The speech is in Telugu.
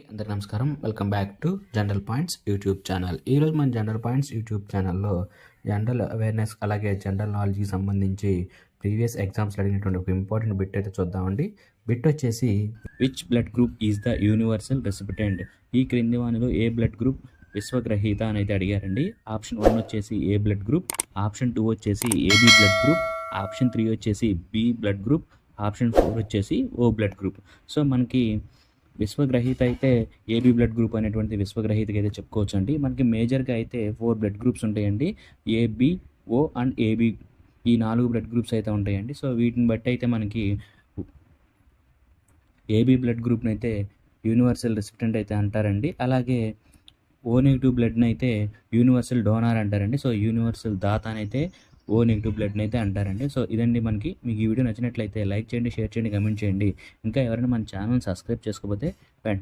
అందరికీ నమస్కారం. Welcome back to general points YouTube channel. ఈరోజు మన జనరల్ పాయింట్స్ యూట్యూబ్ ఛానల్లో జనరల్ అవేర్నెస్ అలాగే జనరల్ నాలెడ్జ్కి సంబంధించి ప్రీవియస్ ఎగ్జామ్స్లో అడిగినటువంటి ఒక ఇంపార్టెంట్ బిట్ అయితే చూద్దామండి. బిట్ వచ్చేసి which blood group is the universal recipient? ఈ క్రింది వానిలో ఏ బ్లడ్ గ్రూప్ విశ్వగ్రహీత అని అయితే అడిగారండి. ఆప్షన్ 1 వచ్చేసి ఏ బ్లడ్ గ్రూప్, ఆప్షన్ 2 వచ్చేసి ఏబి బ్లడ్ గ్రూప్, ఆప్షన్ 3 వచ్చేసి బి బ్లడ్ గ్రూప్, ఆప్షన్ 4 వచ్చేసి ఓ బ్లడ్ గ్రూప్. సో మనకి విశ్వగ్రహీత అయితే ఏబీ బ్లడ్ గ్రూప్ అనేటువంటి విశ్వగ్రహీతకి అయితే చెప్పుకోవచ్చు అండి. మనకి మేజర్గా అయితే 4 బ్లడ్ గ్రూప్స్ ఉంటాయండి. ఏబి, ఓ అండ్ ఏబి, ఈ 4 బ్లడ్ గ్రూప్స్ అయితే ఉంటాయండి. సో వీటిని బట్టి అయితే మనకి ఏబీ బ్లడ్ గ్రూప్ని అయితే యూనివర్సల్ రెసిపిటెంట్ అయితే అంటారండి. అలాగే ఓ నెగిటివ్ బ్లడ్ని అయితే యూనివర్సల్ డోనార్ అంటారండి. సో యూనివర్సల్ దాత అని అయితే ఓ నెగిటివ్ బ్లడ్ని అయితే అంటారండి. సో ఇదండి మనకి. మీకు ఈ వీడియో నచ్చినట్లయితే లైక్ చేయండి, షేర్ చేయండి, కమెంట్ చేయండి. ఇంకా ఎవరైనా మన ఛానల్ సబ్స్క్రైబ్ చేసుకోకపోతే